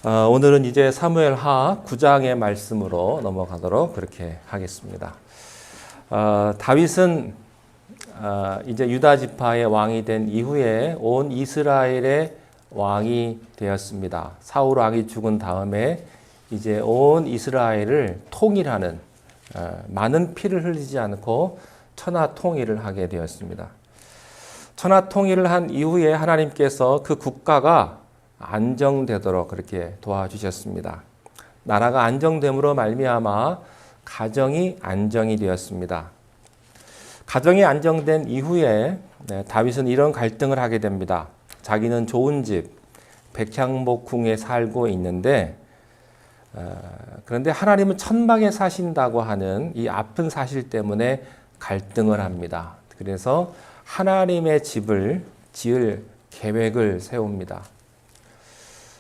오늘은 이제 사무엘하 9장의 말씀으로 넘어가도록 그렇게 하겠습니다. 다윗은 이제 유다 지파의 왕이 된 이후에 온 이스라엘의 왕이 되었습니다. 사울 왕이 죽은 다음에 이제 온 이스라엘을 통일하는 많은 피를 흘리지 않고 천하 통일을 하게 되었습니다. 천하 통일을 한 이후에 하나님께서 그 국가가 안정되도록 그렇게 도와주셨습니다. 나라가 안정됨으로 말미암아 가정이 안정이 되었습니다. 가정이 안정된 이후에 다윗은 이런 갈등을 하게 됩니다. 자기는 좋은 집 백향목궁에 살고 있는데 그런데 하나님은 천막에 사신다고 하는 이 아픈 사실 때문에 갈등을 합니다. 그래서 하나님의 집을 지을 계획을 세웁니다.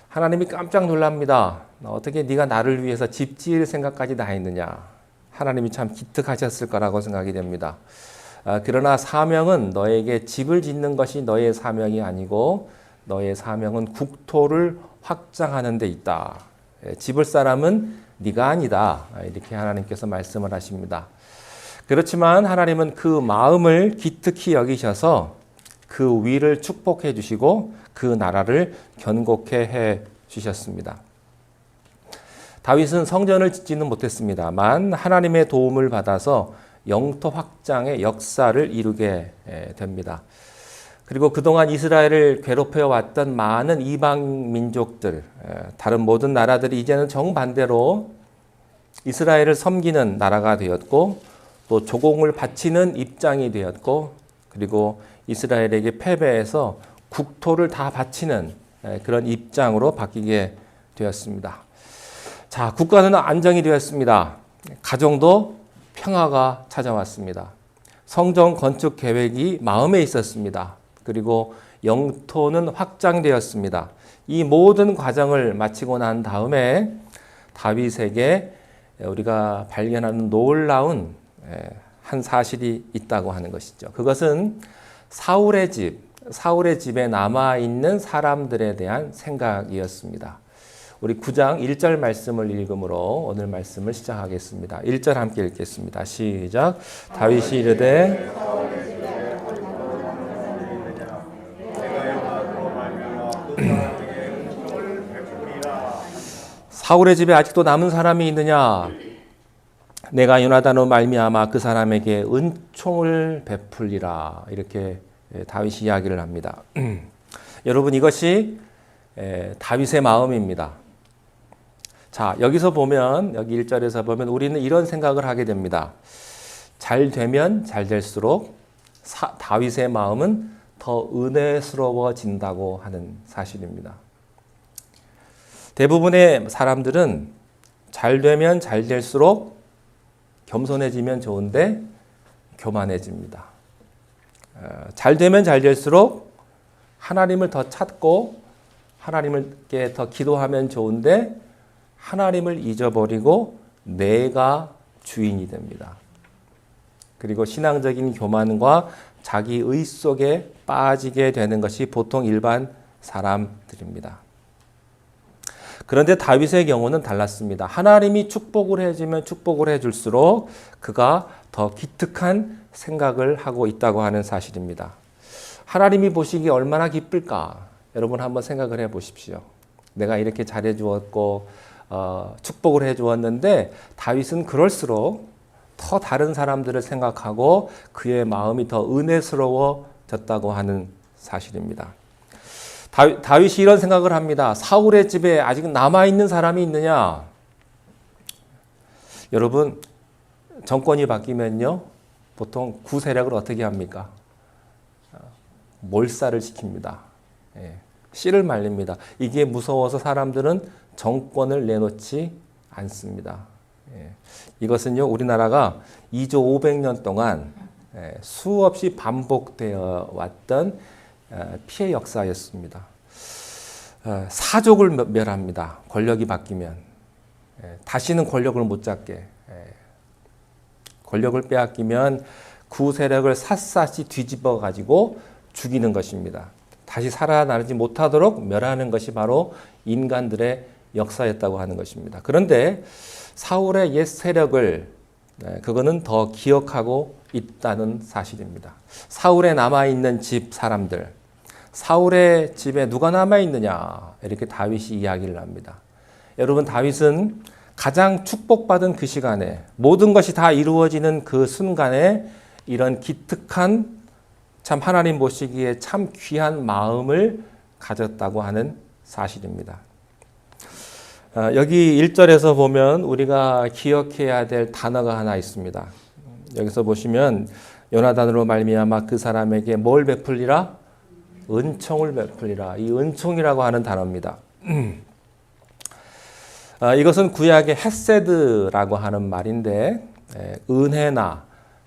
하나님이 깜짝 놀랍니다. 어떻게 네가 나를 위해서 집 지을 생각까지 다 했느냐. 하나님이 참 기특하셨을 거라고 생각이 됩니다. 그러나 사명은 너에게 집을 짓는 것이 너의 사명이 아니고 너의 사명은 국토를 확장하는 데 있다. 집을 사람은 네가 아니다. 이렇게 하나님께서 말씀을 하십니다. 그렇지만 하나님은 그 마음을 기특히 여기셔서 그 위를 축복해 주시고 그 나라를 견고케 해 주셨습니다. 다윗은 성전을 짓지는 못했습니다만 하나님의 도움을 받아서 영토 확장의 역사를 이루게 됩니다. 그리고 그동안 이스라엘을 괴롭혀 왔던 많은 이방 민족들, 다른 모든 나라들이 이제는 정반대로 이스라엘을 섬기는 나라가 되었고 또 조공을 바치는 입장이 되었고 그리고 이스라엘에게 패배해서 국토를 다 바치는 그런 입장으로 바뀌게 되었습니다. 자, 국가는 안정이 되었습니다. 가정도 평화가 찾아왔습니다. 성전 건축 계획이 마음에 있었습니다. 그리고 영토는 확장되었습니다. 이 모든 과정을 마치고 난 다음에 다윗에게 우리가 발견하는 놀라운 한 사실이 있다고 하는 것이죠. 그것은 사울의 집에 남아있는 사람들에 대한 생각이었습니다. 우리 9장 1절 말씀을 읽음으로 오늘 말씀을 시작하겠습니다. 1절 함께 읽겠습니다. 시작. 다윗이 이르되 사울의 집에 아직도 남은 사람이 있느냐? 내가 요나단으로 말미암아 그 사람에게 은총을 베풀리라. 이렇게 다윗이 이야기를 합니다. 여러분, 이것이 다윗의 마음입니다. 자, 여기서 보면, 여기 1절에서 보면 우리는 이런 생각을 하게 됩니다. 잘 되면 잘 될수록 다윗의 마음은 더 은혜스러워진다고 하는 사실입니다. 대부분의 사람들은 잘 되면 잘 될수록 겸손해지면 좋은데 교만해집니다. 잘 되면 잘 될수록 하나님을 더 찾고 하나님께 더 기도하면 좋은데 하나님을 잊어버리고 내가 주인이 됩니다. 그리고 신앙적인 교만과 자기 의 속에 빠지게 되는 것이 보통 일반 사람들입니다. 그런데 다윗의 경우는 달랐습니다. 하나님이 축복을 해주면 축복을 해줄수록 그가 더 기특한 생각을 하고 있다고 하는 사실입니다. 하나님이 보시기에 얼마나 기쁠까? 여러분 한번 생각을 해 보십시오. 내가 이렇게 잘해 주었고 축복을 해 주었는데 다윗은 그럴수록 더 다른 사람들을 생각하고 그의 마음이 더 은혜스러워졌다고 하는 사실입니다. 다윗이 이런 생각을 합니다. 사울의 집에 아직 남아있는 사람이 있느냐? 여러분, 정권이 바뀌면요, 보통 구세력을 어떻게 합니까? 몰살을 시킵니다. 씨를 말립니다. 이게 무서워서 사람들은 정권을 내놓지 않습니다. 이것은요, 우리나라가 2조 500년 동안 수없이 반복되어 왔던 피해 역사였습니다. 사족을 멸합니다. 권력이 바뀌면. 다시는 권력을 못 잡게. 권력을 빼앗기면 구세력을 샅샅이 뒤집어 가지고 죽이는 것입니다. 다시 살아나지 못하도록 멸하는 것이 바로 인간들의 역사였다고 하는 것입니다. 그런데 사울의 옛 세력을 그거는 더 기억하고 있다는 사실입니다. 사울에 남아있는 집 사람들, 사울의 집에 누가 남아있느냐 이렇게 다윗이 이야기를 합니다. 여러분, 다윗은 가장 축복받은 그 시간에 모든 것이 다 이루어지는 그 순간에 이런 기특한 참 하나님 보시기에 참 귀한 마음을 가졌다고 하는 사실입니다. 여기 1절에서 보면 우리가 기억해야 될 단어가 하나 있습니다. 여기서 보시면 요나단으로 말미암아 그 사람에게 뭘 베풀리라? 은총을 베풀리라. 이 은총이라고 하는 단어입니다. 이것은 구약의 헤세드라고 하는 말인데 은혜나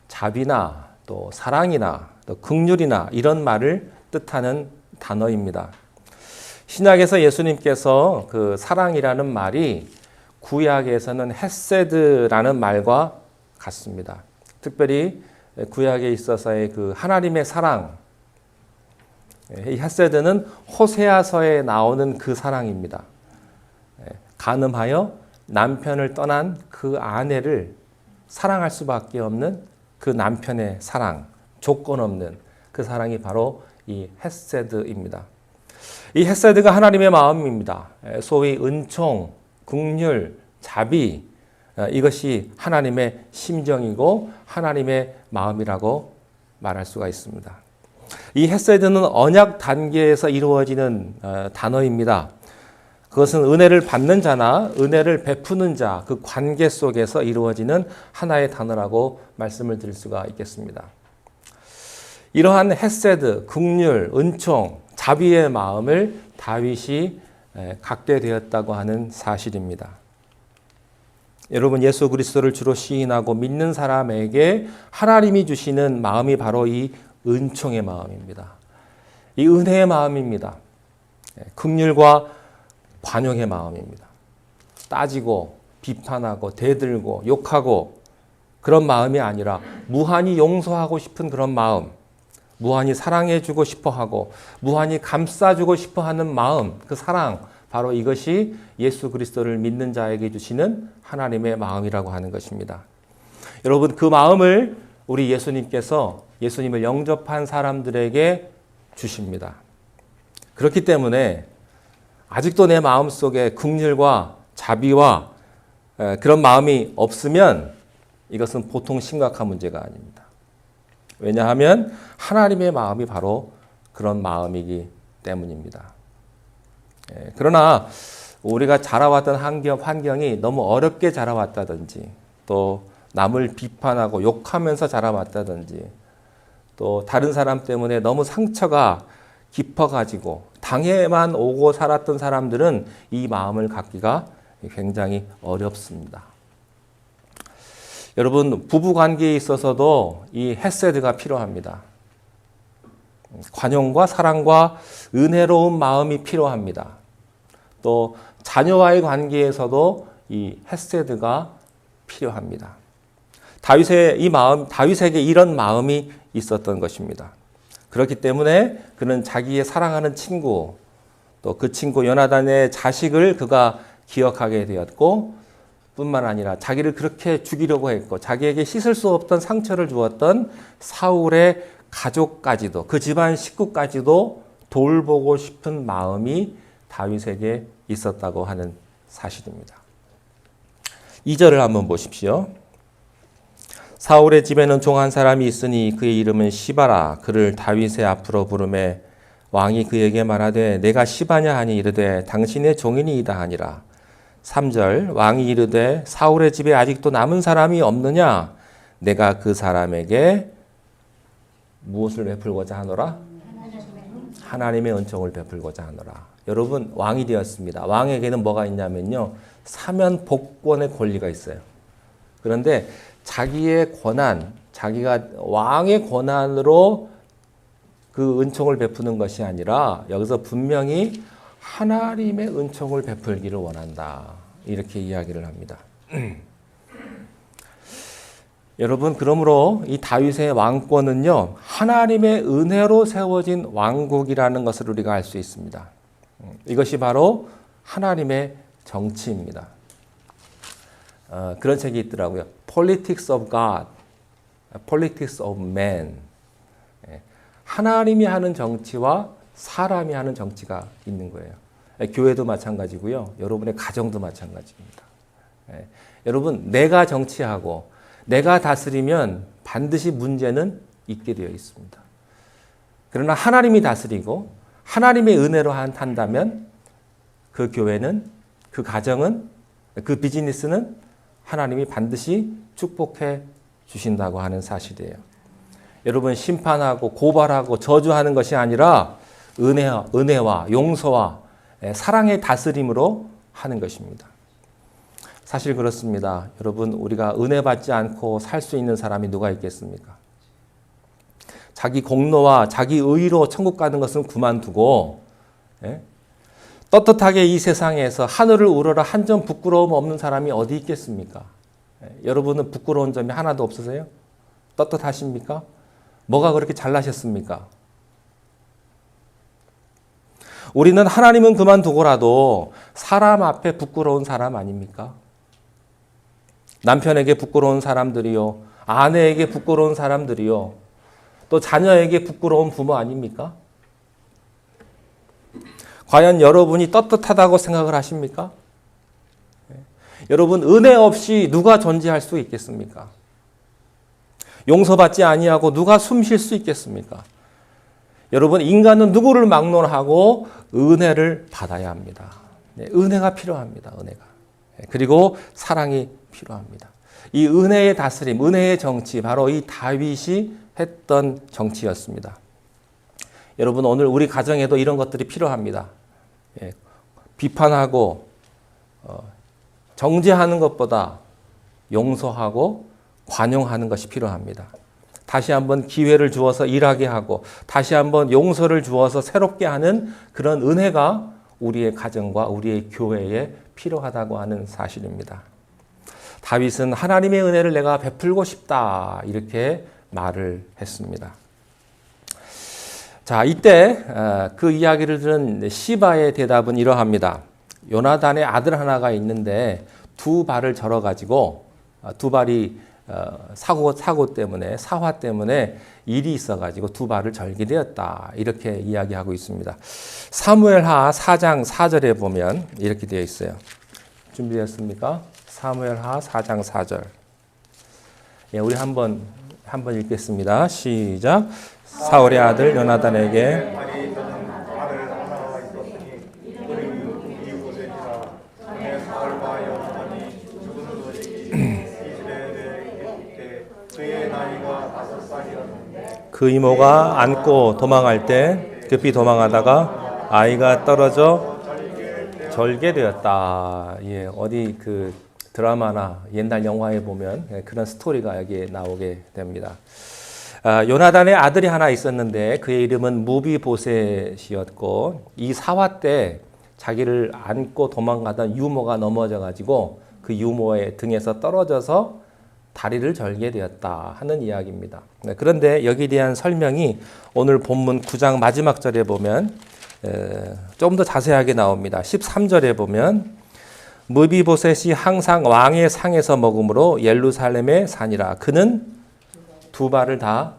자비나 또 사랑이나 또 긍휼이나 이런 말을 뜻하는 단어입니다. 신약에서 예수님께서 그 사랑이라는 말이 구약에서는 헤세드라는 말과 같습니다. 특별히 구약에 있어서의 그 하나님의 사랑, 이 헤세드는 호세아서에 나오는 그 사랑입니다. 간음하여 남편을 떠난 그 아내를 사랑할 수밖에 없는 그 남편의 사랑, 조건 없는 그 사랑이 바로 이 헤세드입니다. 이 헤세드가 하나님의 마음입니다. 소위 은총, 긍휼, 자비, 이것이 하나님의 심정이고 하나님의 마음이라고 말할 수가 있습니다. 이 헤세드는 언약 단계에서 이루어지는 단어입니다. 그것은 은혜를 받는 자나 은혜를 베푸는 자, 그 관계 속에서 이루어지는 하나의 단어라고 말씀을 드릴 수가 있겠습니다. 이러한 헤세드, 긍휼, 은총, 자비의 마음을 다윗이 갖게 되었다고 하는 사실입니다. 여러분, 예수 그리스도를 주로 시인하고 믿는 사람에게 하나님이 주시는 마음이 바로 이 은총의 마음입니다. 이 은혜의 마음입니다. 긍휼과 관용의 마음입니다. 따지고 비판하고 대들고 욕하고 그런 마음이 아니라 무한히 용서하고 싶은 그런 마음, 무한히 사랑해주고 싶어하고 무한히 감싸주고 싶어하는 마음, 그 사랑, 바로 이것이 예수 그리스도를 믿는 자에게 주시는 하나님의 마음이라고 하는 것입니다. 여러분, 그 마음을 우리 예수님께서 예수님을 영접한 사람들에게 주십니다. 그렇기 때문에 아직도 내 마음속에 긍휼과 자비와 그런 마음이 없으면 이것은 보통 심각한 문제가 아닙니다. 왜냐하면 하나님의 마음이 바로 그런 마음이기 때문입니다. 그러나 우리가 자라왔던 환경이 너무 어렵게 자라왔다든지 또 남을 비판하고 욕하면서 자라왔다든지 또 다른 사람 때문에 너무 상처가 깊어가지고 당해만 오고 살았던 사람들은 이 마음을 갖기가 굉장히 어렵습니다. 여러분, 부부관계에 있어서도 이 헤세드가 필요합니다. 관용과 사랑과 은혜로운 마음이 필요합니다. 또 자녀와의 관계에서도 이 헤세드가 필요합니다. 다윗에게 이런 마음이 있었던 것입니다. 그렇기 때문에 그는 자기의 사랑하는 친구, 또 그 친구 요나단의 자식을 그가 기억하게 되었고, 뿐만 아니라 자기를 그렇게 죽이려고 했고 자기에게 씻을 수 없던 상처를 주었던 사울의 가족까지도, 그 집안 식구까지도 돌보고 싶은 마음이 다윗에게 있었다고 하는 사실입니다. 2절을 한번 보십시오. 사울의 집에는 종 한 사람이 있으니 그의 이름은 시바라. 그를 다윗의 앞으로 부르매 왕이 그에게 말하되 내가 시바냐 하니 이르되 당신의 종이니이다 하니라. 3절 왕이 이르되 사울의 집에 아직도 남은 사람이 없느냐? 내가 그 사람에게 무엇을 베풀고자 하노라? 하나님의 은총을 베풀고자 하노라. 여러분, 왕이 되었습니다. 왕에게는 뭐가 있냐면요, 사면 복권의 권리가 있어요. 그런데 자기의 권한, 자기가 왕의 권한으로 그 은총을 베푸는 것이 아니라 여기서 분명히 하나님의 은총을 베풀기를 원한다, 이렇게 이야기를 합니다. 여러분, 그러므로 이 다윗의 왕권은요, 하나님의 은혜로 세워진 왕국이라는 것을 우리가 알 수 있습니다. 이것이 바로 하나님의 정치입니다. 그런 책이 있더라고요. Politics of God, Politics of Man. 하나님이 하는 정치와 사람이 하는 정치가 있는 거예요. 교회도 마찬가지고요. 여러분의 가정도 마찬가지입니다. 여러분, 내가 정치하고 내가 다스리면 반드시 문제는 있게 되어 있습니다. 그러나 하나님이 다스리고 하나님의 은혜로 한다면 그 교회는, 그 가정은, 그 비즈니스는 하나님이 반드시 축복해 주신다고 하는 사실이에요. 여러분, 심판하고 고발하고 저주하는 것이 아니라 은혜와 용서와 사랑의 다스림으로 하는 것입니다. 사실 그렇습니다. 여러분, 우리가 은혜 받지 않고 살 수 있는 사람이 누가 있겠습니까? 자기 공로와 자기 의로 천국 가는 것은 그만두고 떳떳하게 이 세상에서 하늘을 우러러 한 점 부끄러움 없는 사람이 어디 있겠습니까? 여러분은 부끄러운 점이 하나도 없으세요? 떳떳하십니까? 뭐가 그렇게 잘나셨습니까? 우리는 하나님은 그만두고라도 사람 앞에 부끄러운 사람 아닙니까? 남편에게 부끄러운 사람들이요, 아내에게 부끄러운 사람들이요, 또 자녀에게 부끄러운 부모 아닙니까? 과연 여러분이 떳떳하다고 생각을 하십니까? 여러분, 은혜 없이 누가 존재할 수 있겠습니까? 용서받지 아니하고 누가 숨 쉴 수 있겠습니까? 여러분, 인간은 누구를 막론하고 은혜를 받아야 합니다. 은혜가 필요합니다. 은혜가. 그리고 사랑이 필요합니다. 이 은혜의 다스림, 은혜의 정치, 바로 이 다윗이 했던 정치였습니다. 여러분, 오늘 우리 가정에도 이런 것들이 필요합니다. 비판하고 정죄하는 것보다 용서하고 관용하는 것이 필요합니다. 다시 한번 기회를 주어서 일하게 하고 다시 한번 용서를 주어서 새롭게 하는 그런 은혜가 우리의 가정과 우리의 교회에 필요하다고 하는 사실입니다. 다윗은 하나님의 은혜를 내가 베풀고 싶다 이렇게 말을 했습니다. 자, 이때 그 이야기를 들은 시바의 대답은 이러합니다. 요나단의 아들 하나가 있는데 두 발을 절어가지고 두 발이 사고 때문에 사화 때문에 일이 있어가지고 두 발을 절게 되었다 이렇게 이야기하고 있습니다. 사무엘하 4장 4절에 보면 이렇게 되어 있어요. 준비되었습니까? 사무엘하 4장 4절. 우리 한번 읽겠습니다. 시작. 사울의 아들 요나단에게 그 이모가 안고 도망할 때 급히 도망하다가 아이가 떨어져 절게 되었다. 어디 그 드라마나 옛날 영화에 보면 그런 스토리가 여기에 나오게 됩니다. 요나단의 아들이 하나 있었는데 그의 이름은 무비보셋이었고 이 사화 때 자기를 안고 도망가던 유모가 넘어져 가지고 그 유모의 등에서 떨어져서 다리를 절게 되었다 하는 이야기입니다. 그런데 여기에 대한 설명이 오늘 본문 9장 마지막 절에 보면 좀 더 자세하게 나옵니다. 13절에 보면 무비보셋이 항상 왕의 상에서 먹음으로 예루살렘에 사니라. 그는 두 발을 다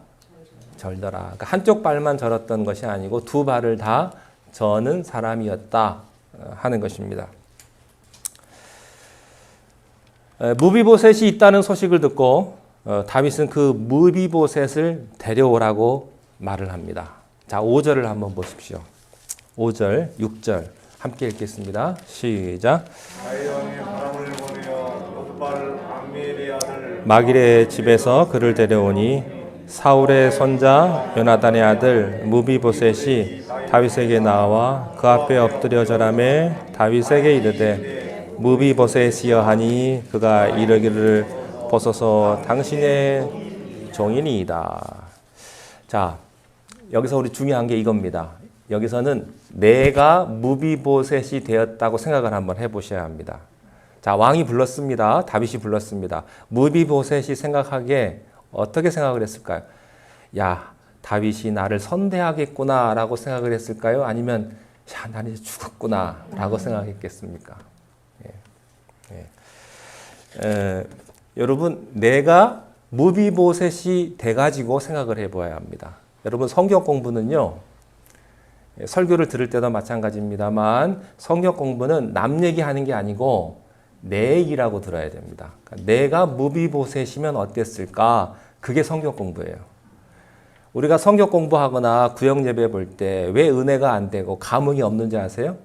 절더라. 그러니까 한쪽 발만 절었던 것이 아니고 두 발을 다 저는 사람이었다 하는 것입니다. 무비보셋이 있다는 소식을 듣고 다윗은 그 무비보셋을 데려오라고 말을 합니다. 자, 5절을 한번 보십시오. 5절, 6절 함께 읽겠습니다. 시작. 마길의 집에서 그를 데려오니 사울의 손자 요나단의 아들 무비보셋이 다윗에게 나와 그 앞에 엎드려 절하매 다윗에게 이르되 무비보셋이여 하니 그가 이르기를 벗어서 당신의 종이니이다. 자, 여기서 우리 중요한 게 이겁니다. 여기서는 내가 무비보셋이 되었다고 생각을 한번 해보셔야 합니다. 자, 왕이 불렀습니다. 다윗이 불렀습니다. 무비보셋이 생각하기에 어떻게 생각을 했을까요? 야, 다윗이 나를 선대하겠구나 라고 생각을 했을까요? 아니면 야, 나는 이제 죽었구나 라고 생각했겠습니까? 예. 여러분, 내가 무비보셋이 돼가지고 생각을 해봐야 합니다. 여러분, 성경 공부는요, 설교를 들을 때도 마찬가지입니다만, 성경 공부는 남 얘기하는 게 아니고 내 얘기라고 들어야 됩니다. 그러니까 내가 무비보셋이면 어땠을까? 그게 성경 공부예요. 우리가 성경 공부하거나 구역 예배 볼 때 왜 은혜가 안 되고 감흥이 없는지 아세요?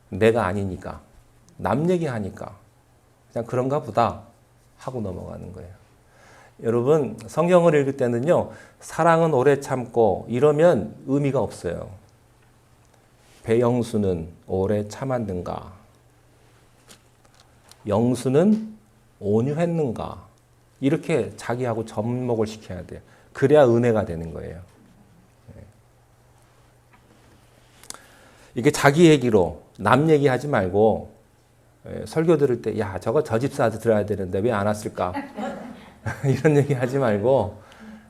내가 아니니까. 남 얘기하니까. 그냥 그런가 보다 하고 넘어가는 거예요. 여러분, 성경을 읽을 때는요, 사랑은 오래 참고 이러면 의미가 없어요. 배영수는 오래 참았는가? 영수는 온유했는가? 이렇게 자기하고 접목을 시켜야 돼요. 그래야 은혜가 되는 거예요. 이게 자기 얘기로 남 얘기하지 말고 설교 들을 때 야, 저거 저 집사한테 들어야 되는데 왜 안 왔을까? 이런 얘기 하지 말고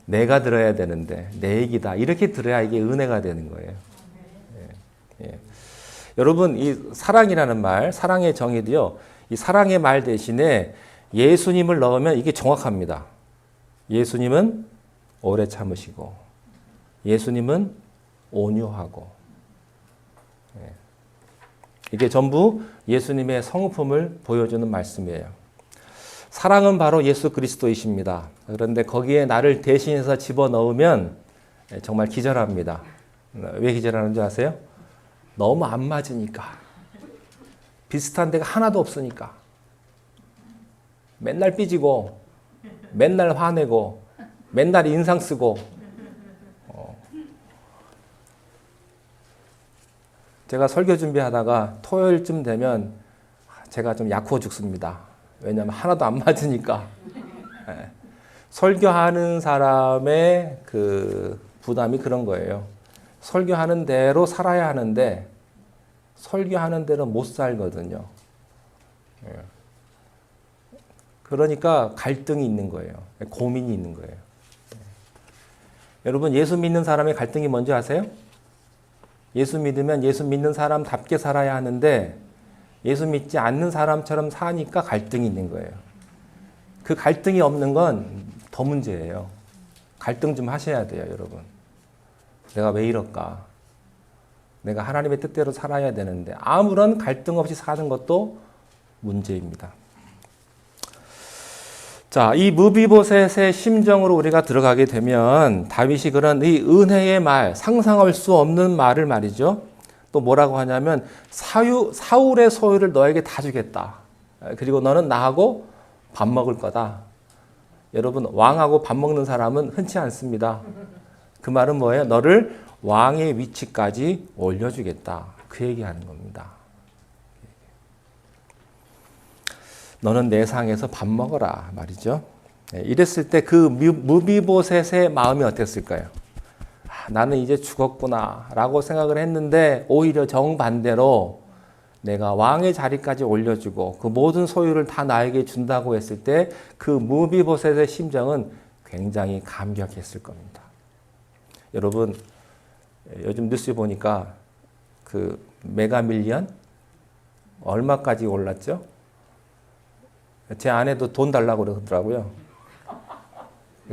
내가 들어야 되는데 내 얘기다. 이렇게 들어야 이게 은혜가 되는 거예요. 여러분, 이 사랑이라는 말, 사랑의 정의도요, 이 사랑의 말 대신에 예수님을 넣으면 이게 정확합니다. 예수님은 오래 참으시고, 예수님은 온유하고, 이게 전부 예수님의 성품을 보여주는 말씀이에요. 사랑은 바로 예수 그리스도이십니다. 그런데 거기에 나를 대신해서 집어넣으면 정말 기절합니다. 왜 기절하는 줄 아세요? 너무 안 맞으니까. 비슷한 데가 하나도 없으니까. 맨날 삐지고, 맨날 화내고, 맨날 인상 쓰고. 제가 설교 준비하다가 토요일쯤 되면 제가 좀 약호 죽습니다. 왜냐하면 하나도 안 맞으니까. 설교하는 사람의 그 부담이 그런 거예요. 설교하는 대로 살아야 하는데 설교하는 대로 못 살거든요. 그러니까 갈등이 있는 거예요. 고민이 있는 거예요. 여러분, 예수 믿는 사람의 갈등이 뭔지 아세요? 예수 믿으면 예수 믿는 사람답게 살아야 하는데 예수 믿지 않는 사람처럼 사니까 갈등이 있는 거예요. 그 갈등이 없는 건 더 문제예요. 갈등 좀 하셔야 돼요, 여러분. 내가 왜 이럴까? 내가 하나님의 뜻대로 살아야 되는데 아무런 갈등 없이 사는 것도 문제입니다. 자, 이 무비보셋의 심정으로 우리가 들어가게 되면 다윗이 그런 이 은혜의 말, 상상할 수 없는 말을 말이죠. 또 뭐라고 하냐면 사울의 소유를 너에게 다 주겠다. 그리고 너는 나하고 밥 먹을 거다. 여러분, 왕하고 밥 먹는 사람은 흔치 않습니다. 그 말은 뭐예요? 너를 왕의 위치까지 올려주겠다. 그 얘기하는 겁니다. 너는 내 상에서 밥 먹어라 말이죠. 이랬을 때 그 무비보셋의 마음이 어땠을까요? 나는 이제 죽었구나 라고 생각을 했는데 오히려 정반대로 내가 왕의 자리까지 올려주고 그 모든 소유를 다 나에게 준다고 했을 때 그 무비보셋의 심정은 굉장히 감격했을 겁니다. 여러분, 요즘 뉴스 보니까 그 메가밀리언 얼마까지 올랐죠? 제 아내도 돈 달라고 그러더라고요.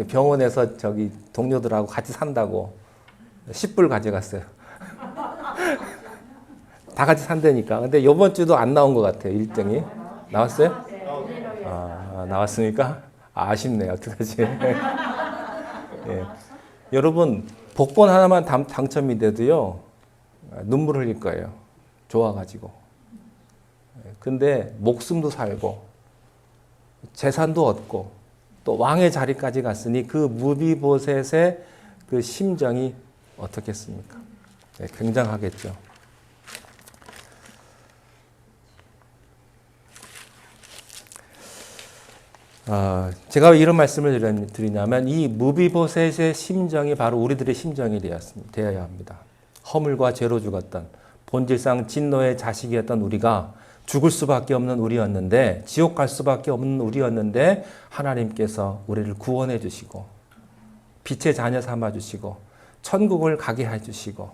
병원에서 저기 동료들하고 같이 산다고 10불 가져갔어요. 다 같이 산다니까. 근데 이번 주도 안 나온 것 같아요. 일정이. 나왔어요? 나왔으니까? 아쉽네요. 어떡하지? 예. 여러분, 복권 하나만 당첨이 돼도요, 눈물 흘릴 거예요. 좋아가지고. 근데 목숨도 살고, 재산도 얻고, 또 왕의 자리까지 갔으니 그 무비보셋의 그 심정이 어떻겠습니까? 네, 굉장하겠죠. 제가 왜 이런 말씀을 드리냐면 이 무비보셋의 심정이 바로 우리들의 심정이 되어야 합니다. 허물과 죄로 죽었던 본질상 진노의 자식이었던 우리가 죽을 수밖에 없는 우리였는데 지옥 갈 수밖에 없는 우리였는데 하나님께서 우리를 구원해 주시고 빛의 자녀 삼아 주시고 천국을 가게 해 주시고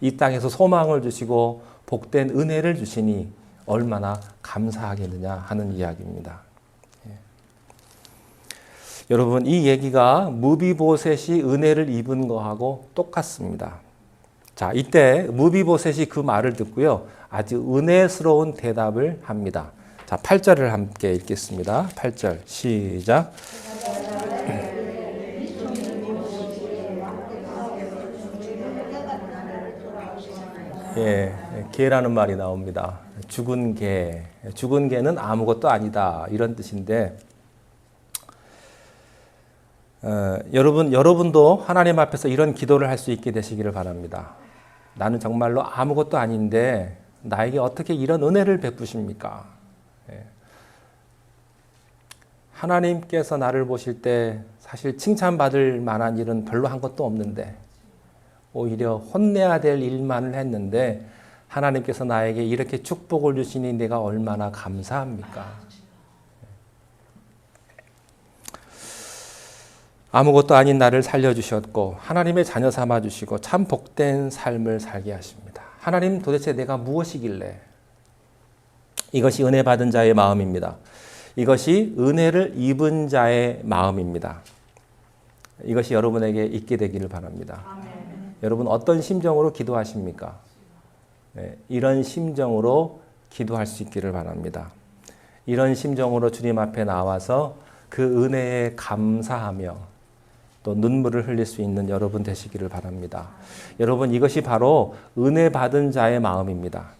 이 땅에서 소망을 주시고 복된 은혜를 주시니 얼마나 감사하겠느냐 하는 이야기입니다. 예. 여러분, 이 얘기가 무비보셋이 은혜를 입은 거하고 똑같습니다. 자, 이때 무비보셋이 그 말을 듣고요, 아주 은혜스러운 대답을 합니다. 자, 8절을 함께 읽겠습니다. 8절 시작. 예, 개라는 말이 나옵니다. 죽은 개. 죽은 개는 아무것도 아니다. 이런 뜻인데, 여러분도 하나님 앞에서 이런 기도를 할 수 있게 되시기를 바랍니다. 나는 정말로 아무것도 아닌데 나에게 어떻게 이런 은혜를 베푸십니까? 예. 하나님께서 나를 보실 때 사실 칭찬받을 만한 일은 별로 한 것도 없는데 오히려 혼내야 될 일만을 했는데 하나님께서 나에게 이렇게 축복을 주시니 내가 얼마나 감사합니까? 아무것도 아닌 나를 살려주셨고 하나님의 자녀 삼아주시고 참 복된 삶을 살게 하십니다. 하나님, 도대체 내가 무엇이길래? 이것이 은혜 받은 자의 마음입니다. 이것이 은혜를 입은 자의 마음입니다. 이것이 여러분에게 있게 되기를 바랍니다. 여러분, 어떤 심정으로 기도하십니까? 네, 이런 심정으로 기도할 수 있기를 바랍니다. 이런 심정으로 주님 앞에 나와서 그 은혜에 감사하며 또 눈물을 흘릴 수 있는 여러분 되시기를 바랍니다. 여러분, 이것이 바로 은혜 받은 자의 마음입니다.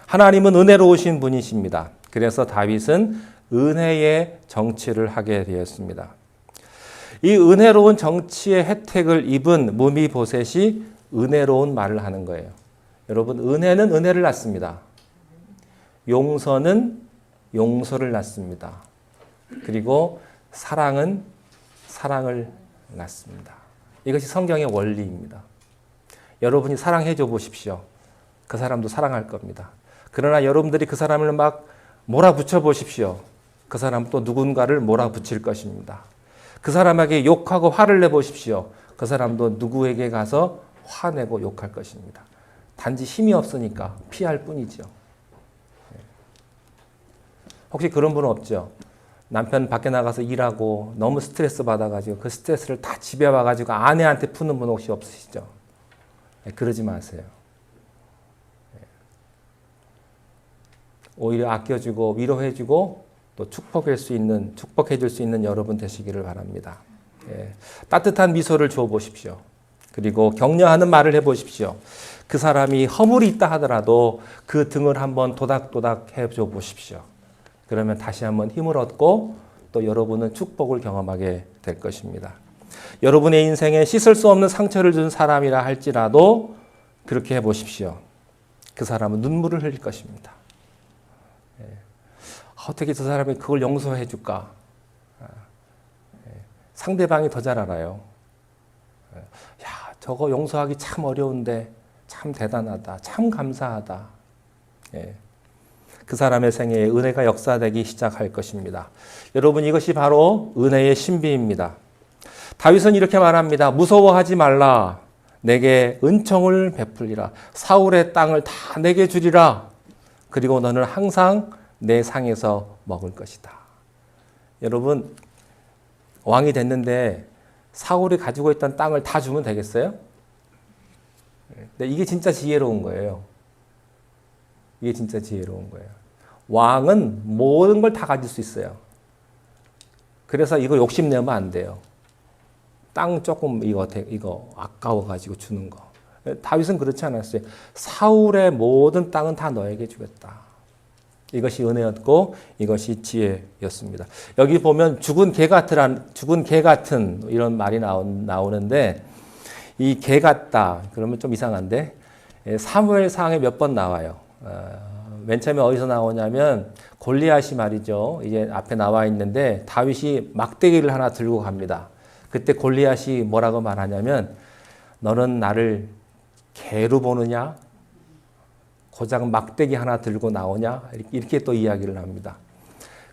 하나님은 은혜로우신 분이십니다. 그래서 다윗은 은혜의 정치를 하게 되었습니다. 이 은혜로운 정치의 혜택을 입은 무비보셋이 은혜로운 말을 하는 거예요. 여러분, 은혜는 은혜를 낳습니다. 용서는 용서를 낳습니다. 그리고 사랑은 사랑을 낳습니다. 이것이 성경의 원리입니다. 여러분이 사랑해 줘 보십시오. 그 사람도 사랑할 겁니다. 그러나 여러분들이 그 사람을 막 몰아붙여 보십시오. 그 사람 또 누군가를 몰아붙일 것입니다. 그 사람에게 욕하고 화를 내 보십시오. 그 사람도 누구에게 가서 화내고 욕할 것입니다. 단지 힘이 없으니까 피할 뿐이죠. 혹시 그런 분은 없죠? 남편 밖에 나가서 일하고 너무 스트레스 받아가지고 그 스트레스를 다 집에 와가지고 아내한테 푸는 분 혹시 없으시죠? 그러지 마세요. 오히려 아껴주고 위로해주고 또 축복해 줄 수 있는 여러분 되시기를 바랍니다. 따뜻한 미소를 줘 보십시오. 그리고 격려하는 말을 해 보십시오. 그 사람이 허물이 있다 하더라도 그 등을 한번 도닥도닥 해줘 보십시오. 그러면 다시 한번 힘을 얻고 또 여러분은 축복을 경험하게 될 것입니다. 여러분의 인생에 씻을 수 없는 상처를 준 사람이라 할지라도 그렇게 해보십시오. 그 사람은 눈물을 흘릴 것입니다. 어떻게 저 사람이 그걸 용서해 줄까? 상대방이 더 잘 알아요. 야, 저거 용서하기 참 어려운데 참 대단하다. 참 감사하다. 그 사람의 생애에 은혜가 역사되기 시작할 것입니다. 여러분, 이것이 바로 은혜의 신비입니다. 다윗은 이렇게 말합니다. 무서워하지 말라. 내게 은총을 베풀리라. 사울의 땅을 다 내게 주리라. 그리고 너는 항상 내 상에서 먹을 것이다. 여러분, 왕이 됐는데 사울이 가지고 있던 땅을 다 주면 되겠어요? 근데 이게 진짜 지혜로운 거예요. 이게 진짜 지혜로운 거예요. 왕은 모든 걸 다 가질 수 있어요. 그래서 이거 욕심내면 안 돼요. 땅 조금 이거 아까워가지고 주는 거. 다윗은 그렇지 않았어요. 사울의 모든 땅은 다 너에게 주겠다. 이것이 은혜였고 이것이 지혜였습니다. 여기 보면 죽은 개 같은 이런 말이 나오는데 이 개 같다 그러면 좀 이상한데 사무엘상에 몇 번 나와요. 맨 처음에 어디서 나오냐면 골리앗이 말이죠. 이제 앞에 나와 있는데 다윗이 막대기를 하나 들고 갑니다. 그때 골리앗이 뭐라고 말하냐면 너는 나를 개로 보느냐? 고작 막대기 하나 들고 나오냐? 이렇게 또 이야기를 합니다.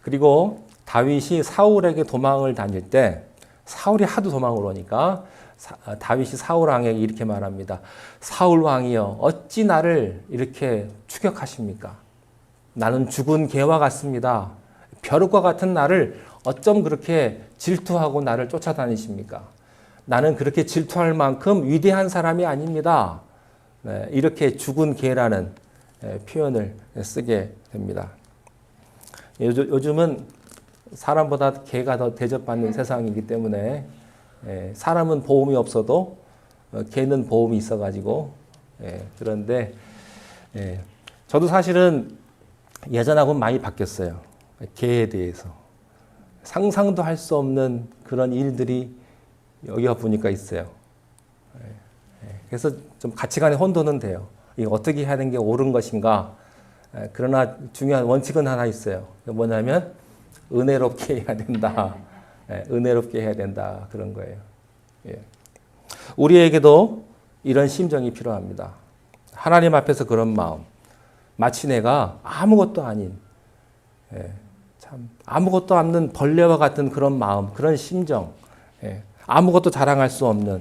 그리고 다윗이 사울에게 도망을 다닐 때 사울이 하도 도망을 오니까 다윗이 사울 왕에게 이렇게 말합니다. 사울 왕이여 어찌 나를 이렇게 추격하십니까? 나는 죽은 개와 같습니다. 벼룩과 같은 나를 어쩜 그렇게 질투하고 나를 쫓아다니십니까? 나는 그렇게 질투할 만큼 위대한 사람이 아닙니다. 네, 이렇게 죽은 개라는 표현을 쓰게 됩니다. 요즘은 사람보다 개가 더 대접받는 세상이기 때문에 사람은 보험이 없어도 개는 보험이 있어가지고 그런데 저도 사실은 예전하고는 많이 바뀌었어요. 개에 대해서 상상도 할 수 없는 그런 일들이 여기 보니까 있어요. 그래서 좀 가치관의 혼돈은 돼요. 이거 어떻게 해야 되는 게 옳은 것인가? 그러나 중요한 원칙은 하나 있어요. 뭐냐면 은혜롭게 해야 된다. 은혜롭게 해야 된다. 그런 거예요. 우리에게도 이런 심정이 필요합니다. 하나님 앞에서 그런 마음. 마치 내가 아무것도 아닌, 참 아무것도 없는 벌레와 같은 그런 마음, 그런 심정, 아무것도 자랑할 수 없는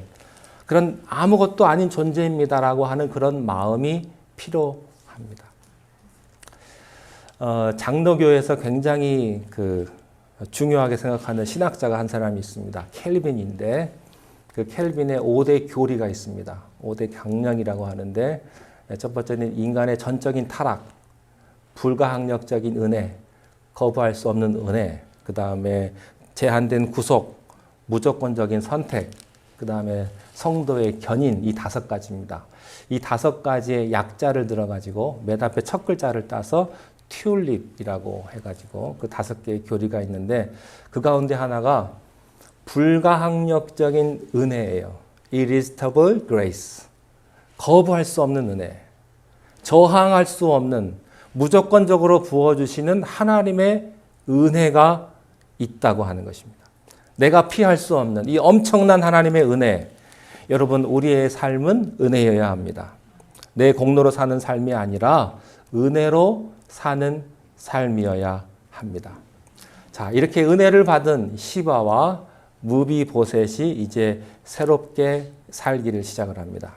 그런 아무것도 아닌 존재입니다라고 하는 그런 마음이 필요합니다. 장로교에서 굉장히 중요하게 생각하는 신학자가 한 사람이 있습니다. 켈빈인데 그 켈빈의 5대 교리가 있습니다. 5대 강령이라고 하는데 첫 번째는 인간의 전적인 타락, 불가항력적인 은혜, 거부할 수 없는 은혜, 그 다음에 제한된 구속, 무조건적인 선택, 그 다음에 성도의 견인, 이 5가지입니다. 이 5가지의 약자를 들어가지고 맨 앞에 첫 글자를 따서 튤립이라고 해가지고 그 5개의 교리가 있는데 그 가운데 하나가 불가항력적인 은혜예요. Irresistible grace. 거부할 수 없는 은혜. 저항할 수 없는 무조건적으로 부어주시는 하나님의 은혜가 있다고 하는 것입니다. 내가 피할 수 없는 이 엄청난 하나님의 은혜. 여러분, 우리의 삶은 은혜여야 합니다. 내 공로로 사는 삶이 아니라 은혜로 사는 삶이어야 합니다. 자, 이렇게 은혜를 받은 시바와 무비보셋이 이제 새롭게 살기를 시작을 합니다.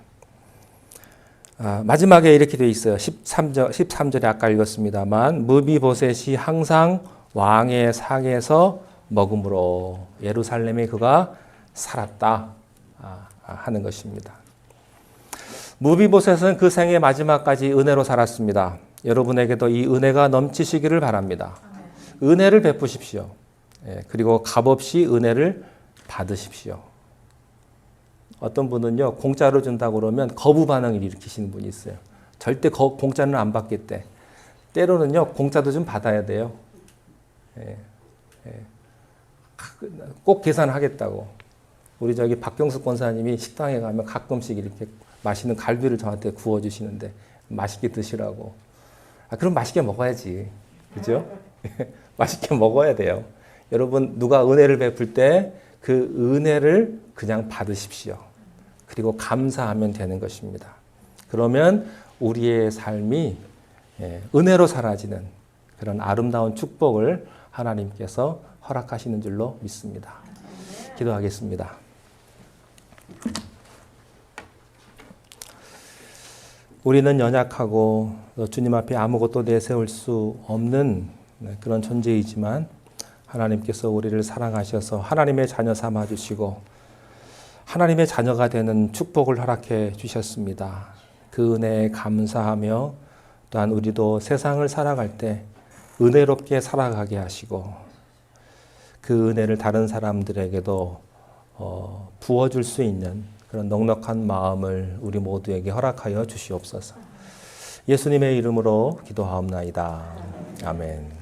마지막에 이렇게 되어 있어요. 13절에 아까 읽었습니다만 무비보셋이 항상 왕의 상에서 먹음으로 예루살렘에 그가 살았다 하는 것입니다. 무비보셋은 그 생의 마지막까지 은혜로 살았습니다. 여러분에게도 이 은혜가 넘치시기를 바랍니다. 은혜를 베푸십시오. 그리고 값없이 은혜를 받으십시오. 어떤 분은요, 공짜로 준다고 그러면 거부 반응을 일으키시는 분이 있어요. 절대 공짜는 안 받겠대. 때로는요, 공짜도 좀 받아야 돼요. 꼭 계산하겠다고. 우리 저기 박경숙 권사님이 식당에 가면 가끔씩 이렇게 맛있는 갈비를 저한테 구워주시는데 맛있게 드시라고. 그럼 맛있게 먹어야지. 그죠? 맛있게 먹어야 돼요. 여러분, 누가 은혜를 베풀 때 그 은혜를 그냥 받으십시오. 그리고 감사하면 되는 것입니다. 그러면 우리의 삶이 은혜로 사라지는 그런 아름다운 축복을 하나님께서 허락하시는 줄로 믿습니다. 기도하겠습니다. 우리는 연약하고 주님 앞에 아무것도 내세울 수 없는 그런 존재이지만 하나님께서 우리를 사랑하셔서 하나님의 자녀 삼아주시고 하나님의 자녀가 되는 축복을 허락해 주셨습니다. 그 은혜에 감사하며 또한 우리도 세상을 살아갈 때 은혜롭게 살아가게 하시고 그 은혜를 다른 사람들에게도 부어줄 수 있는 그런 넉넉한 마음을 우리 모두에게 허락하여 주시옵소서. 예수님의 이름으로 기도하옵나이다. 아멘.